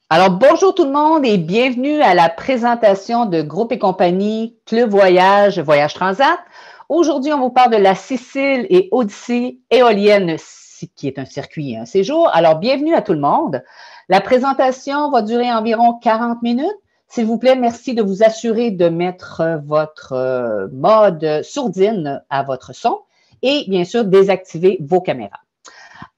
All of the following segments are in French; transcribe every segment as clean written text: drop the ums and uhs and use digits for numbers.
Alors, bonjour tout le monde et bienvenue à la présentation de Groupe et compagnie Club Voyage, Voyage Transat. Aujourd'hui, on vous parle de la Sicile et Odyssée éolienne, qui est un circuit et un séjour. Alors, bienvenue à tout le monde. La présentation va durer environ 40 minutes. S'il vous plaît, merci de vous assurer de mettre votre mode sourdine à votre son et bien sûr, désactiver vos caméras.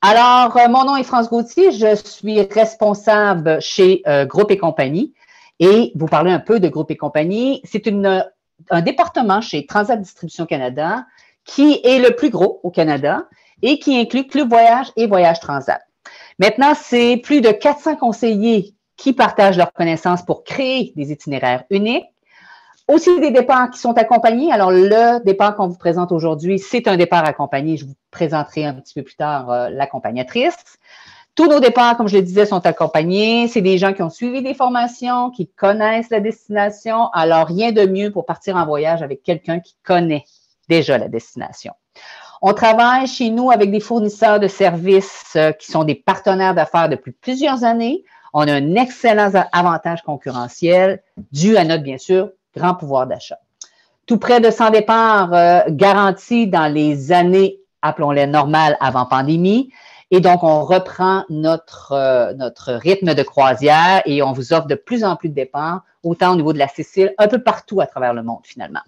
Alors, mon nom est France Gauthier, je suis responsable chez Groupe et compagnie et vous parlez un peu de Groupe et compagnie. C'est un département chez Transat Distribution Canada qui est le plus gros au Canada et qui inclut Club Voyage et Voyage Transat. Maintenant, c'est plus de 400 conseillers qui partagent leurs connaissances pour créer des itinéraires uniques. Aussi des départs qui sont accompagnés. Alors, le départ qu'on vous présente aujourd'hui, c'est un départ accompagné. Je vous présenterai un petit peu plus tard l'accompagnatrice. Tous nos départs, comme je le disais, sont accompagnés. C'est des gens qui ont suivi des formations, qui connaissent la destination. Alors, rien de mieux pour partir en voyage avec quelqu'un qui connaît déjà la destination. On travaille chez nous avec des fournisseurs de services qui sont des partenaires d'affaires depuis plusieurs années. On a un excellent avantage concurrentiel dû à notre, bien sûr, grand pouvoir d'achat. Tout près de 100 départs garantis dans les années, appelons-les normales, avant pandémie. Et donc, on reprend notre rythme de croisière et on vous offre de plus en plus de départs, autant au niveau de la Sicile, un peu partout à travers le monde, finalement.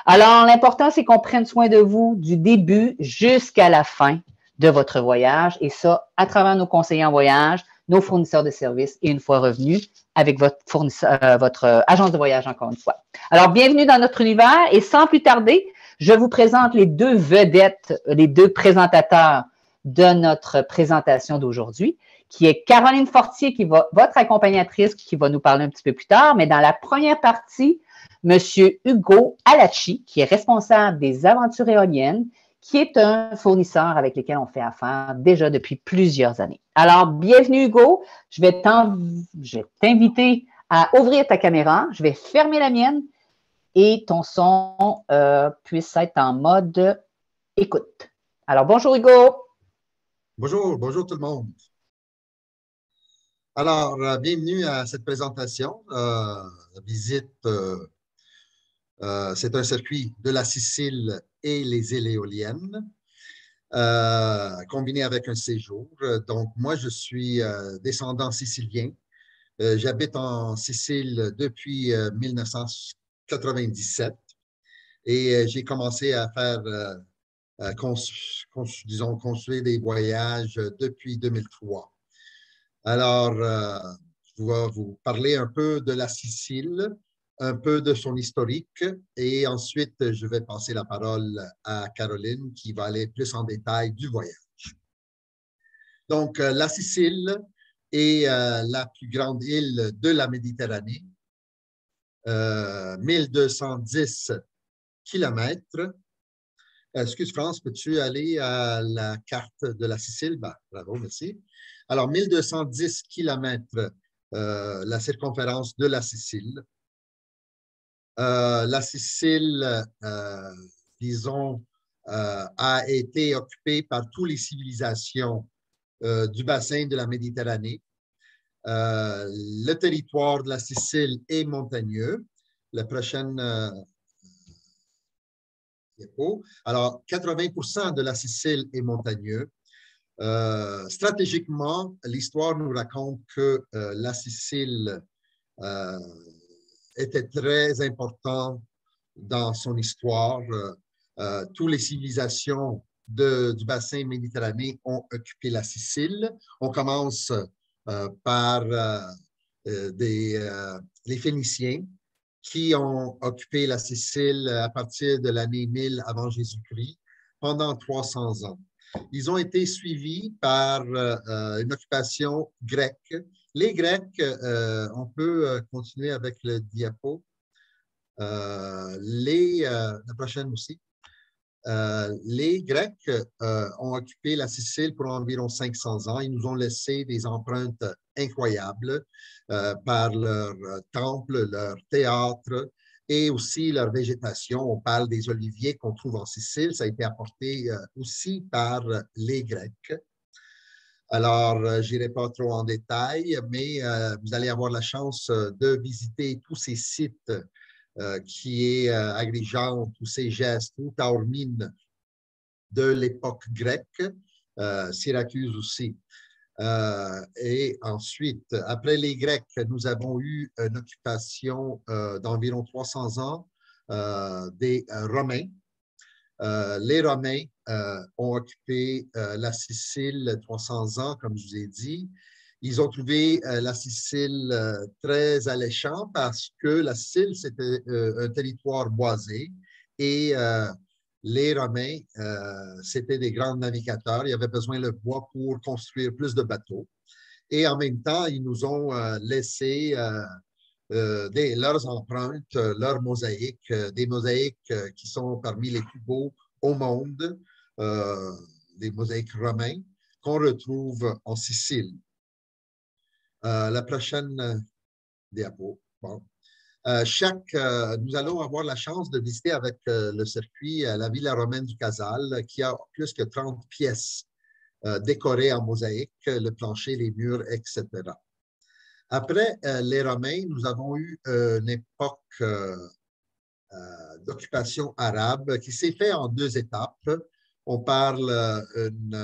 Alors, l'important, c'est qu'on prenne soin de vous du début jusqu'à la fin de votre voyage et ça, à travers nos conseillers en voyage, nos fournisseurs de services et une fois revenus avec votre agence de voyage encore une fois. Alors, bienvenue dans notre univers et sans plus tarder, je vous présente les deux vedettes, les deux présentateurs de notre présentation d'aujourd'hui, qui est Caroline Fortier, votre accompagnatrice, qui va nous parler un petit peu plus tard, mais dans la première partie, Monsieur Hugo Alacci, qui est responsable des aventures éoliennes, qui est un fournisseur avec lequel on fait affaire déjà depuis plusieurs années. Alors, bienvenue Hugo. Je vais t'inviter à ouvrir ta caméra. Je vais fermer la mienne et ton son puisse être en mode écoute. Alors, bonjour Hugo. Bonjour tout le monde. Alors, bienvenue à cette présentation. La visite, c'est un circuit de la Sicile et les îles éoliennes, combiné avec un séjour. Donc, moi, je suis descendant sicilien. J'habite en Sicile depuis 1997 et j'ai commencé à faire, construire des voyages depuis 2003. Alors, je vais vous parler un peu de la Sicile, un peu de son historique et ensuite, je vais passer la parole à Caroline qui va aller plus en détail du voyage. Donc, la Sicile est la plus grande île de la Méditerranée, 1210 kilomètres. Excuse France, peux-tu aller à la carte de la Sicile? Ben, bravo, merci. Alors, 1210 kilomètres, la circonférence de la Sicile. La Sicile, disons, a été occupée par toutes les civilisations du bassin de la Méditerranée. Le territoire de la Sicile est montagneux. La prochaine diapo. Alors, 80% de la Sicile est montagneux. Stratégiquement, l'histoire nous raconte que la Sicile était très importante dans son histoire. Toutes les civilisations du bassin méditerranéen ont occupé la Sicile. On commence par les Phéniciens qui ont occupé la Sicile à partir de l'année 1000 avant Jésus-Christ pendant 300 ans. Ils ont été suivis par une occupation grecque. Les Grecs, on peut continuer avec le diapo. La prochaine aussi. Les Grecs ont occupé la Sicile pour environ 500 ans. Ils nous ont laissé des empreintes incroyables par leur temple, leur théâtre et aussi leur végétation. On parle des oliviers qu'on trouve en Sicile. Ça a été apporté aussi par les Grecs. Alors, je n'irai pas trop en détail, mais vous allez avoir la chance de visiter tous ces sites qui est Agrigente, tous ces gestes, ou Taormine de l'époque grecque, Syracuse aussi. Et ensuite, après les Grecs, nous avons eu une occupation d'environ 300 ans des Romains. Les Romains ont occupé la Sicile 300 ans, comme je vous ai dit. Ils ont trouvé la Sicile très alléchant parce que la Sicile, c'était un territoire boisé et les Romains, c'était des grands navigateurs. Ils avaient besoin de bois pour construire plus de bateaux. Et en même temps, ils nous ont laissé leurs empreintes, leurs mosaïques, des mosaïques qui sont parmi les plus beaux au monde, des mosaïques romains qu'on retrouve en Sicile. La prochaine diapo. Bon. Nous allons avoir la chance de visiter avec le circuit la Villa romaine du Casal, qui a plus que 30 pièces décorées en mosaïque, le plancher, les murs, etc. Après les Romains, nous avons eu une époque d'occupation arabe qui s'est faite en deux étapes. On parle une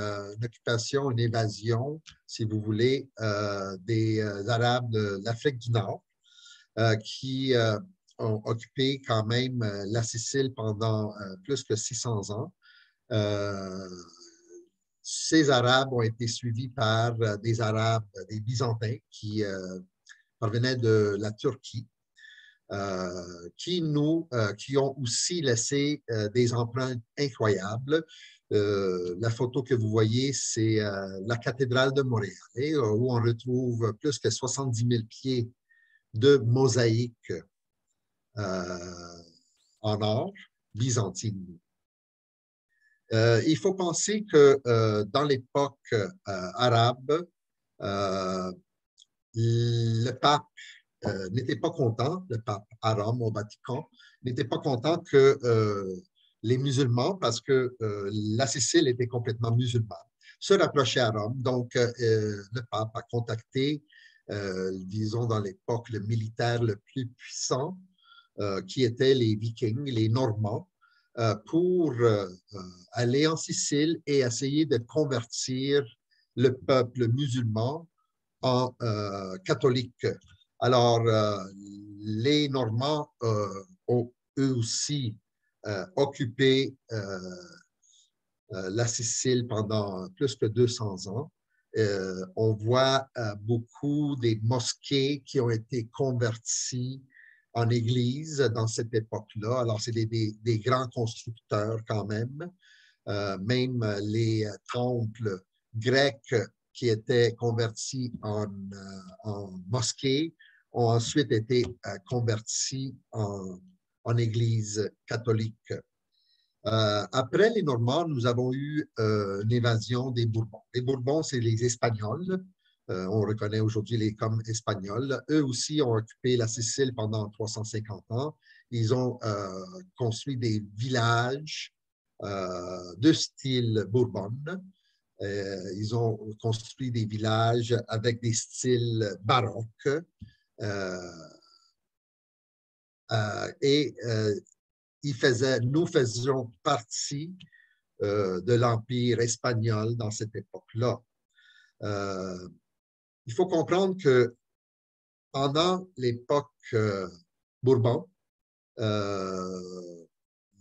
occupation, une évasion, si vous voulez, des Arabes de l'Afrique du Nord qui ont occupé quand même la Sicile pendant plus que 600 ans. Ces Arabes ont été suivis par des Arabes, des Byzantins qui parvenaient de la Turquie, qui ont aussi laissé des empreintes incroyables. La photo que vous voyez, c'est la cathédrale de Montréal, où on retrouve plus que 70 000 pieds de mosaïque en or byzantine. Il faut penser que dans l'époque arabe, le pape n'était pas content, le pape à Rome, au Vatican, n'était pas content que les musulmans, parce que la Sicile était complètement musulmane, se rapprochaient à Rome. Donc, le pape a contacté, disons dans l'époque, le militaire le plus puissant, qui étaient les Vikings, les Normands, pour aller en Sicile et essayer de convertir le peuple musulman en catholique. Alors, les Normands ont eux aussi occupé la Sicile pendant plus que 200 ans. On voit beaucoup des mosquées qui ont été converties en église dans cette époque-là. Alors, c'est des grands constructeurs quand même. Même les temples grecs qui étaient convertis en mosquées ont ensuite été convertis en église catholique. Après les Normands, nous avons eu une évasion des Bourbons. Les Bourbons, c'est les Espagnols. On reconnaît aujourd'hui les comme Espagnols. Eux aussi ont occupé la Sicile pendant 350 ans. Ils ont construit des villages de style Bourbonne. Ils ont construit des villages avec des styles baroques. Nous faisions partie de l'Empire espagnol dans cette époque-là. Il faut comprendre que pendant l'époque Bourbon,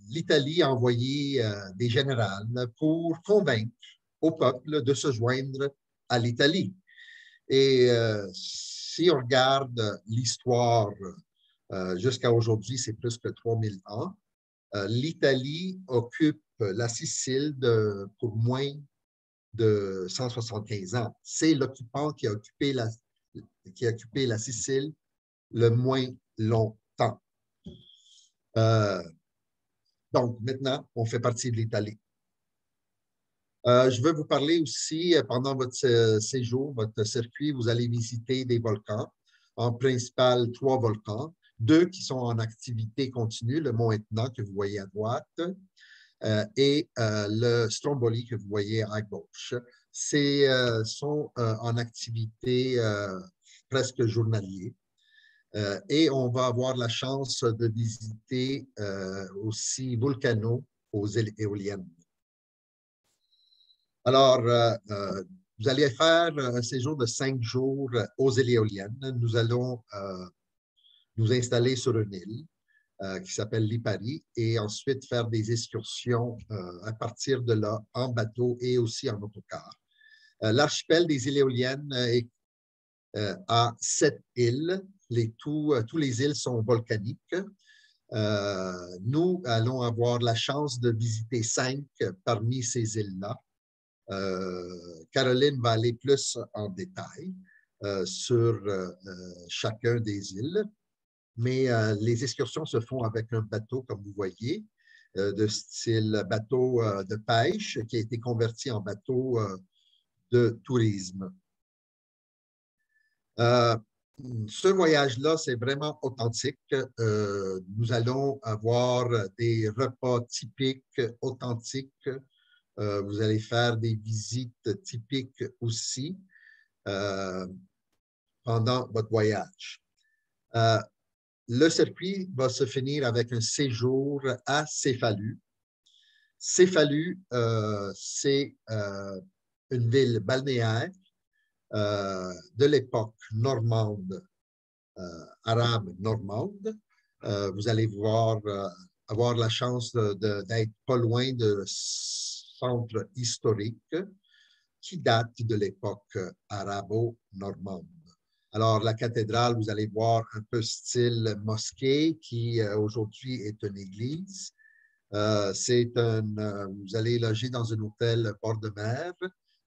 l'Italie a envoyé des généraux pour convaincre au peuple de se joindre à l'Italie. Et si on regarde l'histoire jusqu'à aujourd'hui, c'est plus que 3000 ans, l'Italie occupe la Sicile pour moins de 175 ans. C'est l'occupant qui a occupé la Sicile le moins longtemps. Donc, maintenant, on fait partie de l'Italie. Je veux vous parler aussi, pendant votre séjour, votre circuit, vous allez visiter des volcans, en principal 3 volcans, 2 qui sont en activité continue, le mont Etna que vous voyez à droite et le Stromboli que vous voyez à gauche. sont en activité presque journalier. Et on va avoir la chance de visiter aussi Volcano aux îles éoliennes. Alors, vous allez faire un séjour de 5 jours aux îles éoliennes. Nous allons nous installer sur une île qui s'appelle Lipari et ensuite faire des excursions à partir de là en bateau et aussi en autocar. L'archipel des îles éoliennes a 7 îles. Tous les îles sont volcaniques. Nous allons avoir la chance de visiter 5 parmi ces îles-là. Caroline va aller plus en détail sur chacun des îles, mais les excursions se font avec un bateau, comme vous voyez, de style bateau de pêche qui a été converti en bateau de tourisme. Ce voyage-là, c'est vraiment authentique. Nous allons avoir des repas typiques, authentiques. Vous allez faire des visites typiques aussi pendant votre voyage. Le circuit va se finir avec un séjour à Céphalus. Céphalus, c'est une ville balnéaire de l'époque normande, arabe normande. Vous allez avoir la chance d'être pas loin de centre historique qui date de l'époque arabo-normande. Alors, la cathédrale, vous allez voir un peu style mosquée qui aujourd'hui est une église. Vous allez loger dans un hôtel bord de mer,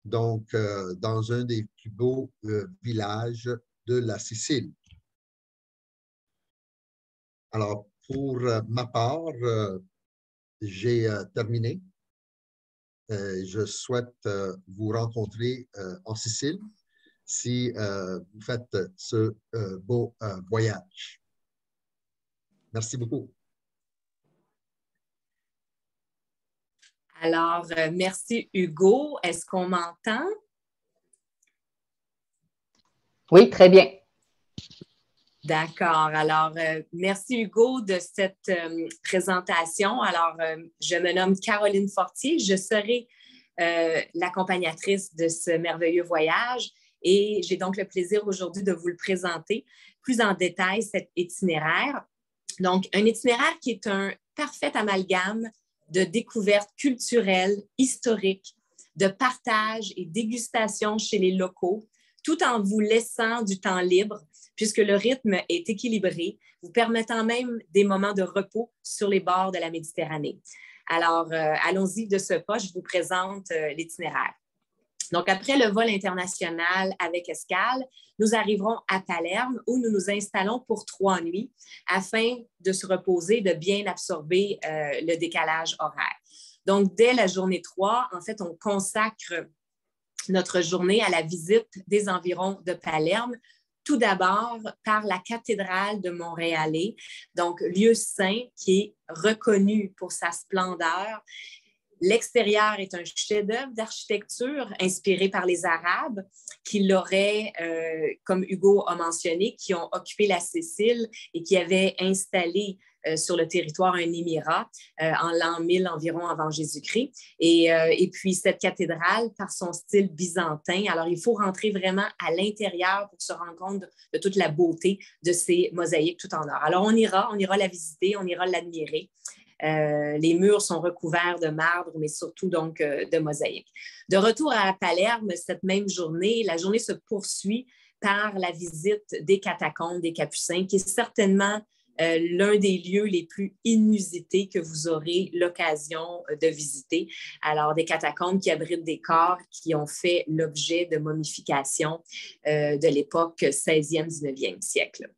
donc dans un des plus beaux villages de la Sicile. Alors, pour ma part, j'ai terminé. Je souhaite vous rencontrer en Sicile si vous faites ce beau voyage. Merci beaucoup. Alors, merci Hugo. Est-ce qu'on m'entend? Oui, très bien. D'accord. Alors, merci Hugo de cette présentation. Alors, je me nomme Caroline Fortier. Je serai l'accompagnatrice de ce merveilleux voyage et j'ai donc le plaisir aujourd'hui de vous le présenter plus en détail, cet itinéraire. Donc, un itinéraire qui est un parfait amalgame de découvertes culturelles, historiques, de partage et dégustation chez les locaux, tout en vous laissant du temps libre, puisque le rythme est équilibré, vous permettant même des moments de repos sur les bords de la Méditerranée. Alors, allons-y de ce pas, je vous présente l'itinéraire. Donc, après le vol international avec escale, nous arriverons à Palerme où nous nous installons pour 3 nuits afin de se reposer, de bien absorber le décalage horaire. Donc, dès la journée 3, en fait, on consacre notre journée à la visite des environs de Palerme, tout d'abord par la cathédrale de Monréalais, donc lieu saint qui est reconnu pour sa splendeur. L'extérieur est un chef-d'œuvre d'architecture inspiré par les Arabes qui l'auraient, comme Hugo a mentionné, qui ont occupé la Sicile et qui avaient installé sur le territoire un émirat en l'an 1000 environ avant Jésus-Christ. Et puis cette cathédrale, par son style byzantin, alors il faut rentrer vraiment à l'intérieur pour se rendre compte de toute la beauté de ces mosaïques tout en or. Alors on ira la visiter, on ira l'admirer. Les murs sont recouverts de marbre, mais surtout donc de mosaïques. De retour à Palerme, cette même journée, la journée se poursuit par la visite des catacombes des Capucins, qui est certainement l'un des lieux les plus inusités que vous aurez l'occasion de visiter. Alors, des catacombes qui abritent des corps qui ont fait l'objet de momification de l'époque 16e, 19e siècle.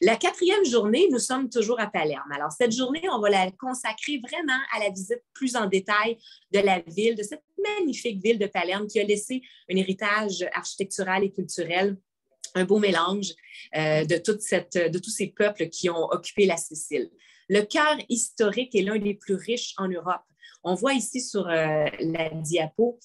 La 4e journée, nous sommes toujours à Palerme. Alors, cette journée, on va la consacrer vraiment à la visite plus en détail de la ville, de cette magnifique ville de Palerme qui a laissé un héritage architectural et culturel, un beau mélange de tous ces peuples qui ont occupé la Sicile. Le cœur historique est l'un des plus riches en Europe. On voit ici sur la diapo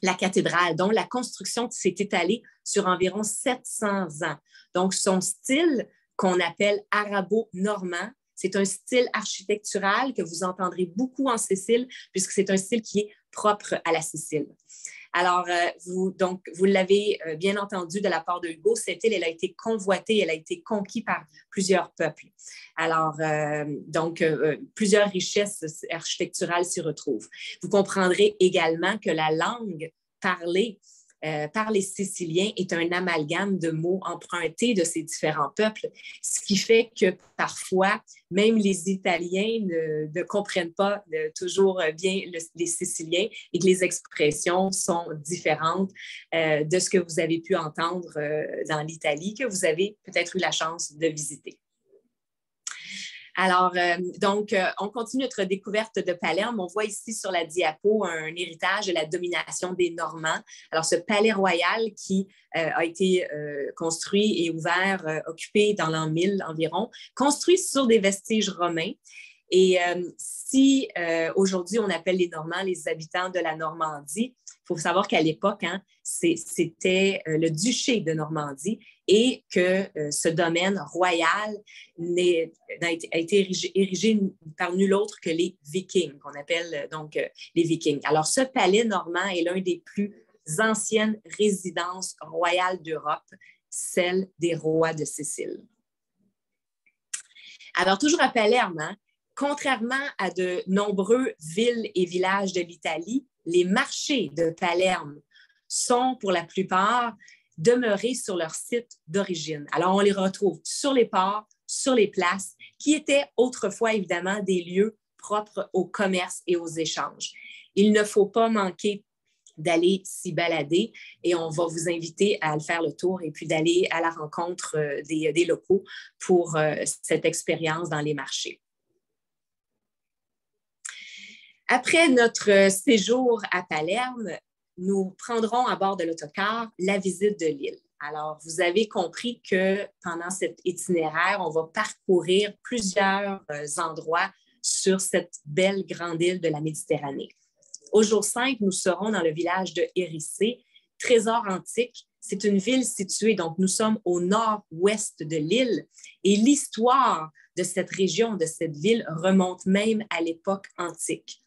la cathédrale, dont la construction s'est étalée sur environ 700 ans. Donc, son style, qu'on appelle arabo-normand, c'est un style architectural que vous entendrez beaucoup en Sicile, puisque c'est un style qui est propre à la Sicile. Alors, vous l'avez bien entendu de la part de Hugo, cette île, elle a été convoitée, elle a été conquise par plusieurs peuples. Alors, plusieurs richesses architecturales s'y retrouvent. Vous comprendrez également que la langue parlée par les Siciliens est un amalgame de mots empruntés de ces différents peuples, ce qui fait que parfois, même les Italiens ne comprennent pas toujours bien les Siciliens et que les expressions sont différentes de ce que vous avez pu entendre dans l'Italie, que vous avez peut-être eu la chance de visiter. Alors, on continue notre découverte de Palerme. On voit ici sur la diapo un héritage de la domination des Normands. Alors, ce palais royal qui a été construit et ouvert, occupé dans l'an 1000 environ, construit sur des vestiges romains. Et si aujourd'hui on appelle les Normands les habitants de la Normandie, il faut savoir qu'à l'époque, c'était le duché de Normandie et que ce domaine royal a été érigé par nul autre que les Vikings, qu'on appelle donc les Vikings. Alors, ce palais normand est l'un des plus anciennes résidences royales d'Europe, celle des rois de Sicile. Alors, toujours à Palerme, contrairement à de nombreux villes et villages de l'Italie, les marchés de Palerme sont pour la plupart demeurés sur leur site d'origine. Alors, on les retrouve sur les ports, sur les places, qui étaient autrefois évidemment des lieux propres au commerce et aux échanges. Il ne faut pas manquer d'aller s'y balader et on va vous inviter à faire le tour et puis d'aller à la rencontre des locaux pour cette expérience dans les marchés. Après notre séjour à Palerme, nous prendrons à bord de l'autocar la visite de l'île. Alors, vous avez compris que pendant cet itinéraire, on va parcourir plusieurs endroits sur cette belle grande île de la Méditerranée. Au jour 5, nous serons dans le village de Éricée, trésor antique. C'est une ville située, donc nous sommes au nord-ouest de l'île et l'histoire de cette région, de cette ville, remonte même à l'époque antique.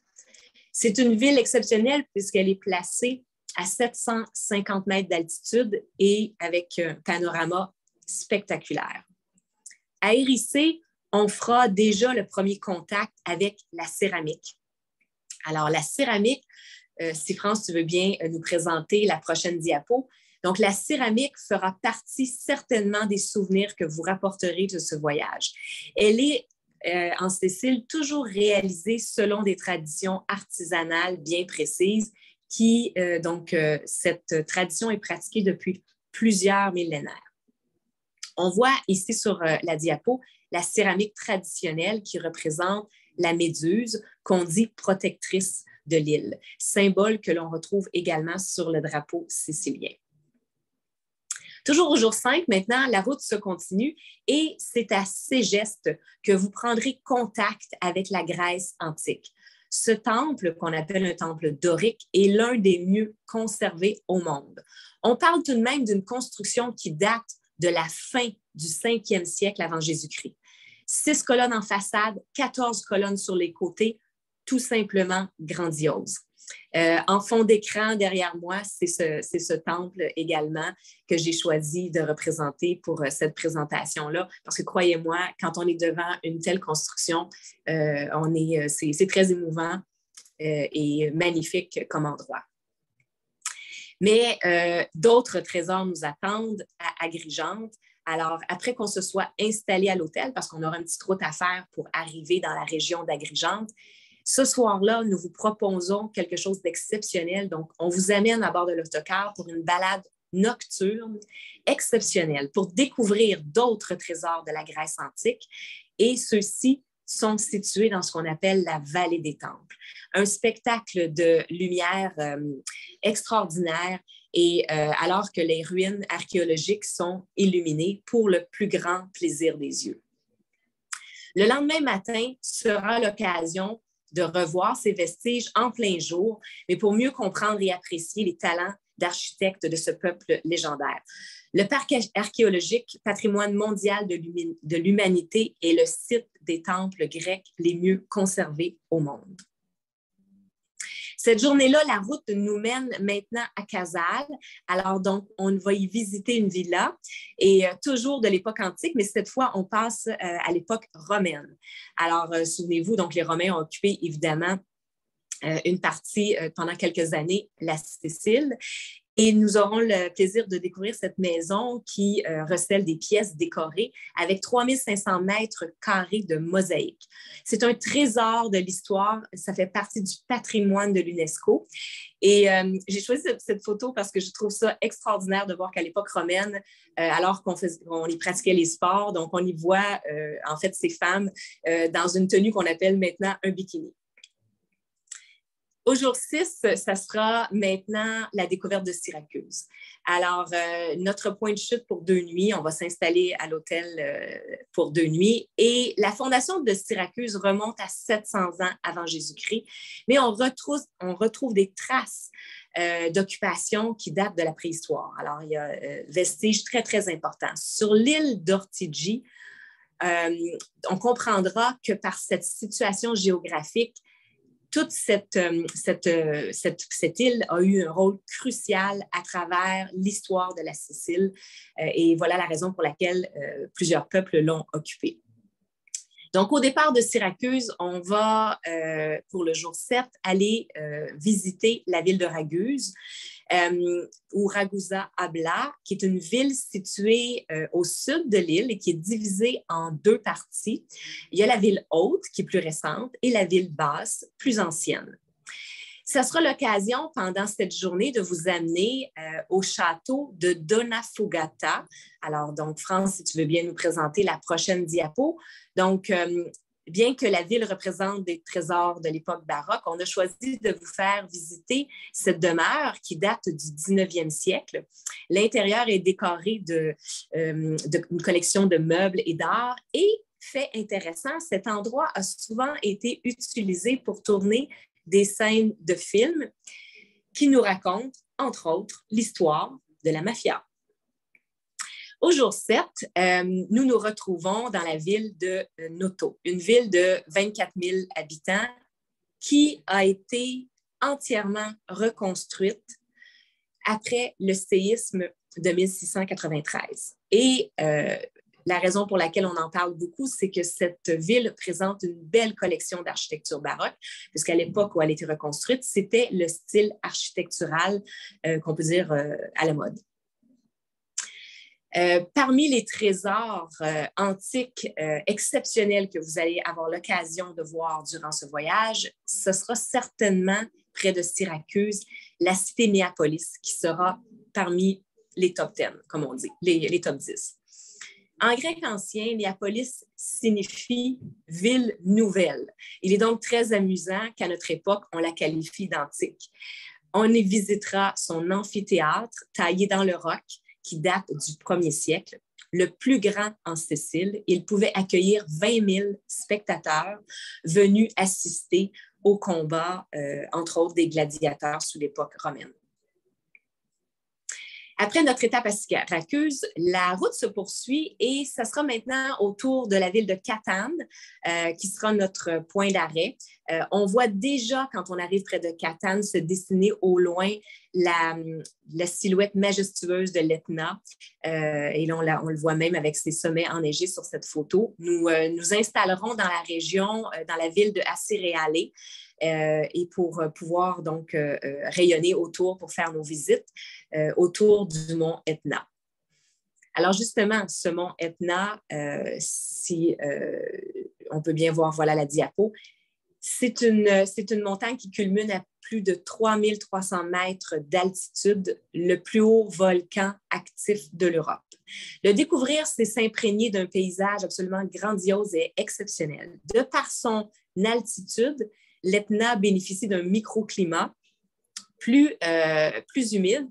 C'est une ville exceptionnelle puisqu'elle est placée à 750 mètres d'altitude et avec un panorama spectaculaire. À Éricée, on fera déjà le premier contact avec la céramique. Alors, la céramique, si France, tu veux bien nous présenter la prochaine diapo. Donc, la céramique fera partie certainement des souvenirs que vous rapporterez de ce voyage. Elle est en Sicile, toujours réalisée selon des traditions artisanales bien précises cette tradition est pratiquée depuis plusieurs millénaires. On voit ici sur la diapo la céramique traditionnelle qui représente la méduse qu'on dit protectrice de l'île, symbole que l'on retrouve également sur le drapeau sicilien. Toujours au jour 5, maintenant, la route se continue et c'est à Ségeste que vous prendrez contact avec la Grèce antique. Ce temple, qu'on appelle un temple dorique, est l'un des mieux conservés au monde. On parle tout de même d'une construction qui date de la fin du 5e siècle avant Jésus-Christ. 6 colonnes en façade, 14 colonnes sur les côtés, tout simplement grandiose. En fond d'écran, derrière moi, c'est ce temple également que j'ai choisi de représenter pour cette présentation-là. Parce que croyez-moi, quand on est devant une telle construction, c'est très émouvant et magnifique comme endroit. Mais d'autres trésors nous attendent à Agrigente. Alors, après qu'on se soit installé à l'hôtel, parce qu'on aura une petite route à faire pour arriver dans la région d'Agrigente, ce soir-là, nous vous proposons quelque chose d'exceptionnel. Donc, on vous amène à bord de l'autocar pour une balade nocturne exceptionnelle pour découvrir d'autres trésors de la Grèce antique. Et ceux-ci sont situés dans ce qu'on appelle la vallée des temples. Un spectacle de lumière extraordinaire et alors que les ruines archéologiques sont illuminées pour le plus grand plaisir des yeux. Le lendemain matin sera l'occasion de revoir ces vestiges en plein jour, mais pour mieux comprendre et apprécier les talents d'architectes de ce peuple légendaire. Le parc archéologique, patrimoine mondial de l'humanité, est le site des temples grecs les mieux conservés au monde. Cette journée-là, la route nous mène maintenant à Casale. Alors, donc, on va y visiter une villa, et toujours de l'époque antique, mais cette fois, on passe à l'époque romaine. Alors, souvenez-vous, donc, les Romains ont occupé, évidemment, une partie, pendant quelques années, la Sicile. Et nous aurons le plaisir de découvrir cette maison qui recèle des pièces décorées avec 3500 mètres carrés de mosaïque. C'est un trésor de l'histoire. Ça fait partie du patrimoine de l'UNESCO. Et j'ai choisi cette photo parce que je trouve ça extraordinaire de voir qu'à l'époque romaine, alors qu'on y pratiquait les sports, donc on y voit en fait ces femmes dans une tenue qu'on appelle maintenant un bikini. Au jour 6, ça sera maintenant la découverte de Syracuse. Alors, notre point de chute pour 2 nuits, on va s'installer à l'hôtel pour 2 nuits. Et la fondation de Syracuse remonte à 700 ans avant Jésus-Christ, mais on retrouve des traces d'occupation qui datent de la préhistoire. Alors, il y a vestiges très, très importants. Sur l'île d'Ortigie, on comprendra que par cette situation géographique, toute cette île a eu un rôle crucial à travers l'histoire de la Sicile et voilà la raison pour laquelle plusieurs peuples l'ont occupée. Donc, au départ de Syracuse, on va, pour le jour 7, aller visiter la ville de Raguse, ou Ragusa Abla, qui est une ville située au sud de l'île et qui est divisée en 2 parties. Il y a la ville haute, qui est plus récente, et la ville basse, plus ancienne. Ça sera l'occasion, pendant cette journée, de vous amener au château de Donafugata. Alors, donc, France, si tu veux bien nous présenter la prochaine diapo. Donc, bien que la ville représente des trésors de l'époque baroque, on a choisi de vous faire visiter cette demeure qui date du 19e siècle. L'intérieur est décoré d'une collection de meubles et d'art. Et, fait intéressant, cet endroit a souvent été utilisé pour tourner des scènes de films qui nous racontent, entre autres, l'histoire de la mafia. Au jour 7, nous nous retrouvons dans la ville de Noto, une ville de 24 000 habitants qui a été entièrement reconstruite après le séisme de 1693. Et la raison pour laquelle on en parle beaucoup, c'est que cette ville présente une belle collection d'architecture baroque, puisqu'à l'époque où elle a été reconstruite, c'était le style architectural qu'on peut dire à la mode. Parmi les trésors antiques exceptionnels que vous allez avoir l'occasion de voir durant ce voyage, ce sera certainement près de Syracuse, la cité Néapolis, qui sera parmi les top 10, comme on dit, les top 10. En grec ancien, Néapolis signifie « ville nouvelle ». Il est donc très amusant qu'à notre époque, on la qualifie d'antique. On y visitera son amphithéâtre taillé dans le roc qui date du 1er siècle, le plus grand en Sicile. Il pouvait accueillir 20 000 spectateurs venus assister au combat, entre autres, des gladiateurs sous l'époque romaine. Après notre étape à Syracuse, la route se poursuit et ça sera maintenant autour de la ville de Catane qui sera notre point d'arrêt. On voit déjà, quand on arrive près de Catane, se dessiner au loin la silhouette majestueuse de l'Etna. Et là, on le voit même avec ses sommets enneigés sur cette photo. Nous nous installerons dans la région, dans la ville de Acireale. Et pour pouvoir donc rayonner autour pour faire nos visites autour du mont Etna. Alors justement, ce mont Etna, si on peut bien voir, voilà la diapo, c'est une montagne qui culmine à plus de 3300 mètres d'altitude, le plus haut volcan actif de l'Europe. Le découvrir, c'est s'imprégner d'un paysage absolument grandiose et exceptionnel. De par son altitude, l'Etna bénéficie d'un microclimat plus humide,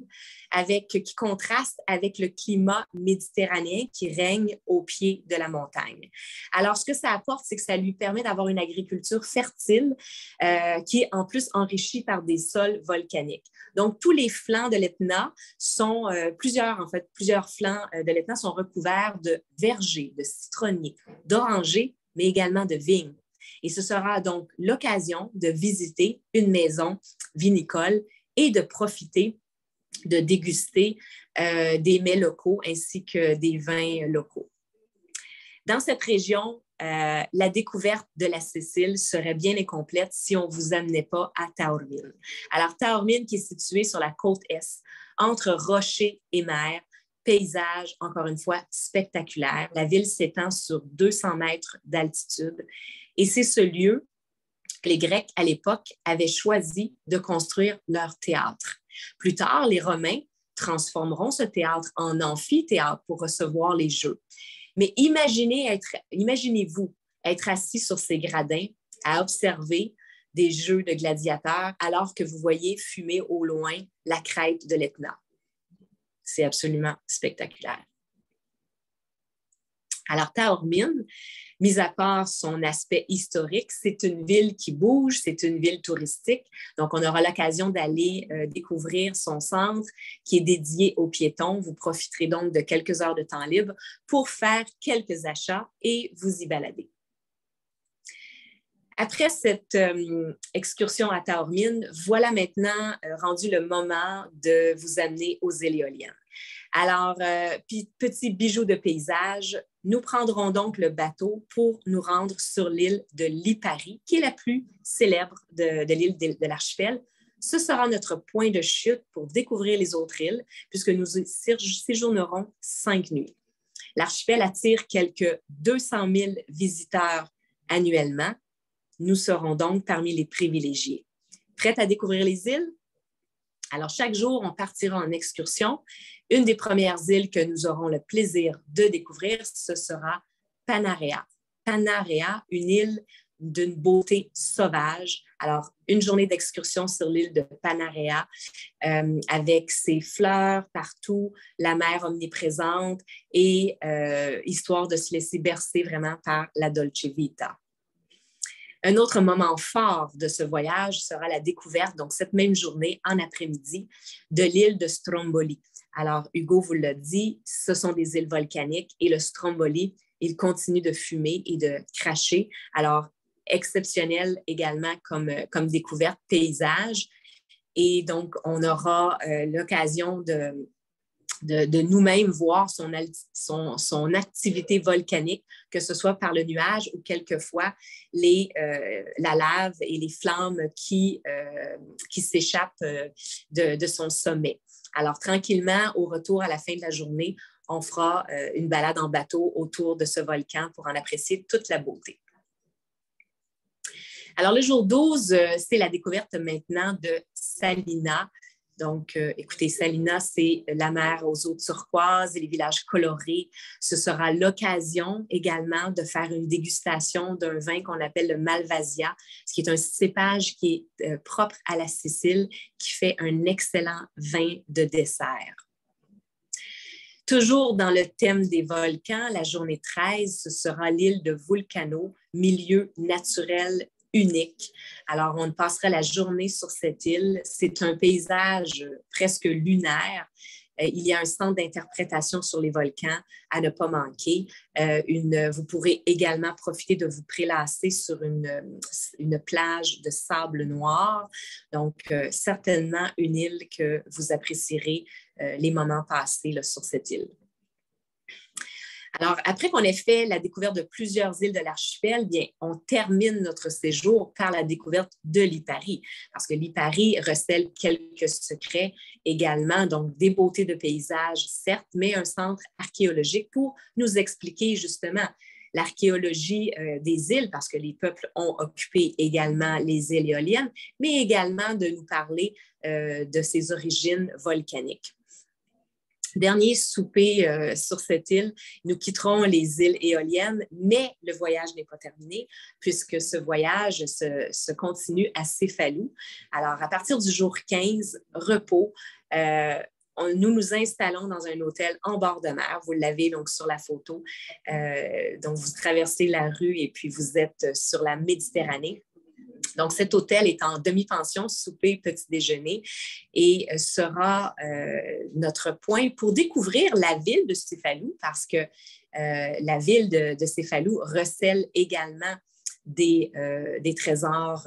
qui contraste avec le climat méditerranéen qui règne au pied de la montagne. Alors, ce que ça apporte, c'est que ça lui permet d'avoir une agriculture fertile qui est en plus enrichie par des sols volcaniques. Donc, tous les flancs de l'Etna sont, plusieurs flancs de l'Etna sont recouverts de vergers, de citronniers, d'orangers, mais également de vignes. Et ce sera donc l'occasion de visiter une maison vinicole et de profiter, de déguster des mets locaux ainsi que des vins locaux. Dans cette région, la découverte de la Sicile serait bien incomplète si on ne vous amenait pas à Taormine. Alors, Taormine qui est située sur la côte est, entre rochers et mer, paysage, encore une fois, spectaculaire. La ville s'étend sur 200 mètres d'altitude et c'est ce lieu que les Grecs, à l'époque, avaient choisi de construire leur théâtre. Plus tard, les Romains transformeront ce théâtre en amphithéâtre pour recevoir les jeux. Mais imaginez-vous être assis sur ces gradins à observer des jeux de gladiateurs alors que vous voyez fumer au loin la crête de l'Etna. C'est absolument spectaculaire. Alors, Taormine, mis à part son aspect historique, c'est une ville qui bouge, c'est une ville touristique. Donc, on aura l'occasion d'aller découvrir son centre qui est dédié aux piétons. Vous profiterez donc de quelques heures de temps libre pour faire quelques achats et vous y balader. Après cette excursion à Taormine, voilà maintenant rendu le moment de vous amener aux îles éoliennes. Alors, petit bijou de paysage, nous prendrons donc le bateau pour nous rendre sur l'île de Lipari, qui est la plus célèbre de l'île de l'archipel. Ce sera notre point de chute pour découvrir les autres îles, puisque nous séjournerons 5 nuits. L'archipel attire quelques 200 000 visiteurs annuellement. Nous serons donc parmi les privilégiés. Prête à découvrir les îles? Alors, chaque jour, on partira en excursion. Une des premières îles que nous aurons le plaisir de découvrir, ce sera Panarea. Panarea, une île d'une beauté sauvage. Alors, une journée d'excursion sur l'île de Panarea avec ses fleurs partout, la mer omniprésente et histoire de se laisser bercer vraiment par la Dolce Vita. Un autre moment fort de ce voyage sera la découverte, donc cette même journée, en après-midi, de l'île de Stromboli. Alors, Hugo vous l'a dit, ce sont des îles volcaniques et le Stromboli, il continue de fumer et de cracher. Alors, exceptionnel également comme découverte paysage. Et donc, on aura l'occasion de nous-mêmes voir son activité volcanique, que ce soit par le nuage ou quelquefois la lave et les flammes qui s'échappent de son sommet. Alors, tranquillement, au retour à la fin de la journée, on fera une balade en bateau autour de ce volcan pour en apprécier toute la beauté. Alors, le jour 12, c'est la découverte maintenant de Salina. Donc, écoutez, Salina, c'est la mer aux eaux turquoises et les villages colorés. Ce sera l'occasion également de faire une dégustation d'un vin qu'on appelle le Malvasia, ce qui est un cépage qui est propre à la Sicile, qui fait un excellent vin de dessert. Toujours dans le thème des volcans, la journée 13, ce sera l'île de Vulcano, milieu naturel unique. Alors, on passera la journée sur cette île. C'est un paysage presque lunaire. Il y a un centre d'interprétation sur les volcans à ne pas manquer. Vous pourrez également profiter de vous prélasser sur une plage de sable noir. Donc, certainement une île que vous apprécierez les moments passés là, sur cette île. Alors, après qu'on ait fait la découverte de plusieurs îles de l'archipel, bien, on termine notre séjour par la découverte de Lipari, parce que Lipari recèle quelques secrets également, donc des beautés de paysage, certes, mais un centre archéologique pour nous expliquer justement l'archéologie des îles, parce que les peuples ont occupé également les îles éoliennes, mais également de nous parler de ses origines volcaniques. dernier souper sur cette île, nous quitterons les îles éoliennes, mais le voyage n'est pas terminé puisque ce voyage se continue à Céphalou. Alors, à partir du jour 15, repos, nous nous installons dans un hôtel en bord de mer. Vous l'avez donc sur la photo. Donc, vous traversez la rue et puis vous êtes sur la Méditerranée. Donc, cet hôtel est en demi-pension, souper, petit déjeuner et sera notre point pour découvrir la ville de Céphalou parce que la ville de Céphalou recèle également des trésors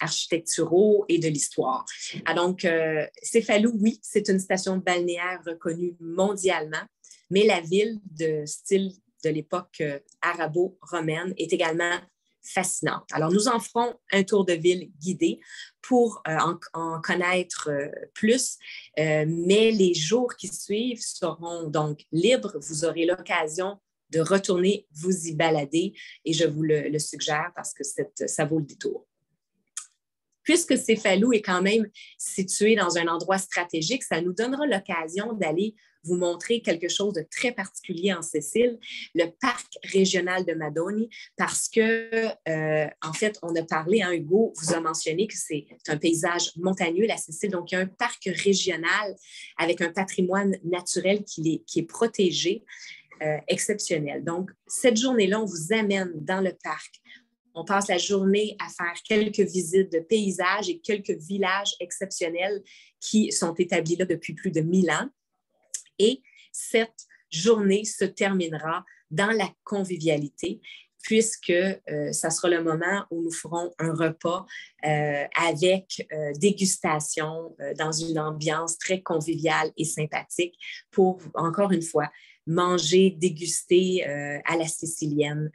architecturaux et de l'histoire. Donc, Céphalou, oui, c'est une station balnéaire reconnue mondialement, mais la ville de style de l'époque arabo-romaine est également fascinante. Alors, nous en ferons un tour de ville guidé pour en connaître plus, mais les jours qui suivent seront donc libres. Vous aurez l'occasion de retourner vous y balader et je vous le suggère parce que ça vaut le détour. Puisque Céphalou est quand même situé dans un endroit stratégique, ça nous donnera l'occasion d'aller vous montrer quelque chose de très particulier en Sicile, le parc régional de Madoni, parce que, en fait, on a parlé, hein, Hugo vous a mentionné que c'est un paysage montagneux, la Sicile, donc il y a un parc régional avec un patrimoine naturel qui est protégé, exceptionnel. Donc, cette journée-là, on vous amène dans le parc. On passe la journée à faire quelques visites de paysages et quelques villages exceptionnels qui sont établis là depuis plus de 1000 ans. Et cette journée se terminera dans la convivialité puisque ça sera le moment où nous ferons un repas avec dégustation dans une ambiance très conviviale et sympathique pour, encore une fois, manger, déguster à la sicilienne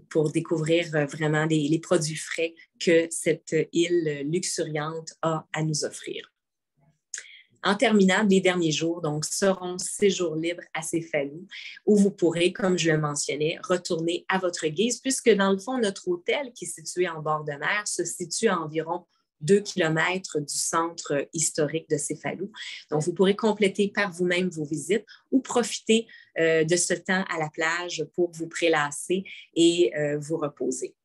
pour découvrir vraiment les produits frais que cette île luxuriante a à nous offrir. En terminant, les derniers jours, donc, seront 6 jours libres à Céphalou, où vous pourrez, comme je le mentionnais, retourner à votre guise, puisque dans le fond, notre hôtel qui est situé en bord de mer se situe à environ 2 kilomètres du centre historique de Céphalou. Donc, vous pourrez compléter par vous-même vos visites ou profiter de ce temps à la plage pour vous prélasser et vous reposer.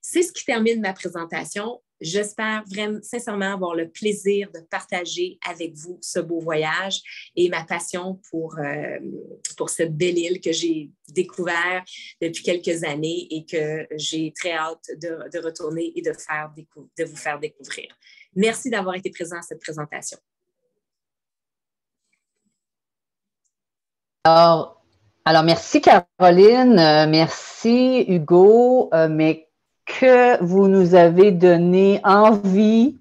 C'est ce qui termine ma présentation. J'espère vraiment, sincèrement, avoir le plaisir de partager avec vous ce beau voyage et ma passion pour cette belle île que j'ai découvert depuis quelques années et que j'ai très hâte de retourner et de vous faire découvrir. Merci d'avoir été présent à cette présentation. Alors merci Caroline, merci Hugo, mais que vous nous avez donné envie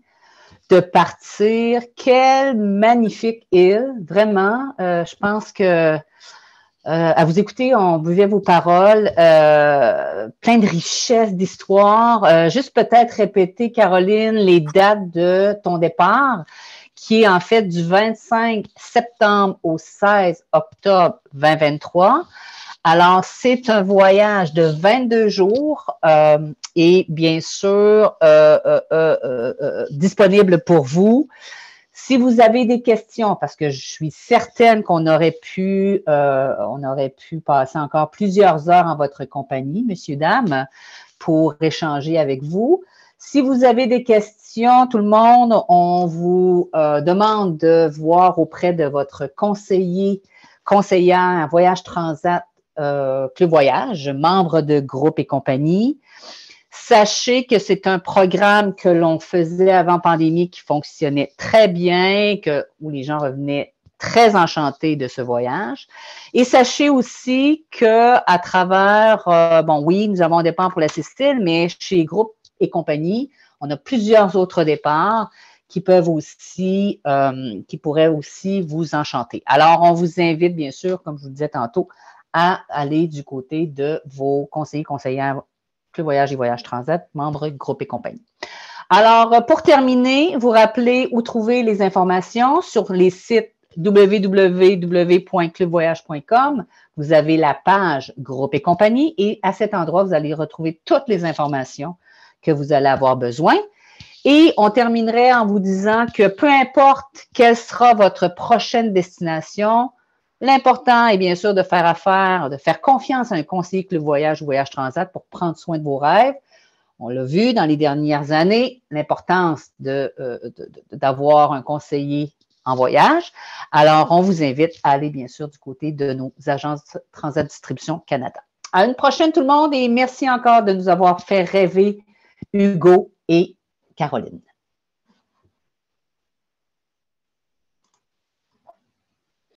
de partir. Quelle magnifique île, vraiment. Je pense que à vous écouter, on buvait vos paroles, plein de richesses d'histoire. Juste peut-être répéter, Caroline, les dates de ton départ, qui est en fait du 25 septembre au 16 octobre 2023. Alors, c'est un voyage de 22 jours et bien sûr disponible pour vous. Si vous avez des questions, parce que je suis certaine qu'on aurait pu passer encore plusieurs heures en votre compagnie, messieurs, dames, pour échanger avec vous. Si vous avez des questions, tout le monde, on vous demande de voir auprès de votre conseillère Voyage Transat Club Voyage, membre de Groupe et compagnie. Sachez que c'est un programme que l'on faisait avant pandémie qui fonctionnait très bien, où les gens revenaient très enchantés de ce voyage. Et sachez aussi qu'à travers, oui, nous avons un départ pour la Sicile, mais chez Groupe et compagnie, on a plusieurs autres départs qui pourraient aussi vous enchanter. Alors, on vous invite, bien sûr, comme je vous le disais tantôt, à aller du côté de vos conseillères Club Voyage et Voyage Transat, membres de Groupe et compagnie. Alors, pour terminer, vous rappelez où trouver les informations sur les sites www.clubvoyage.com. Vous avez la page Groupe et compagnie et à cet endroit, vous allez retrouver toutes les informations que vous allez avoir besoin. Et on terminerait en vous disant que peu importe quelle sera votre prochaine destination, l'important est bien sûr de faire affaire, de faire confiance à un conseiller Club Voyage ou Voyage Transat pour prendre soin de vos rêves. On l'a vu dans les dernières années, l'importance d'avoir un conseiller en voyage. Alors, on vous invite à aller bien sûr du côté de nos agences Transat Distribution Canada. À une prochaine tout le monde et merci encore de nous avoir fait rêver Hugo et Caroline.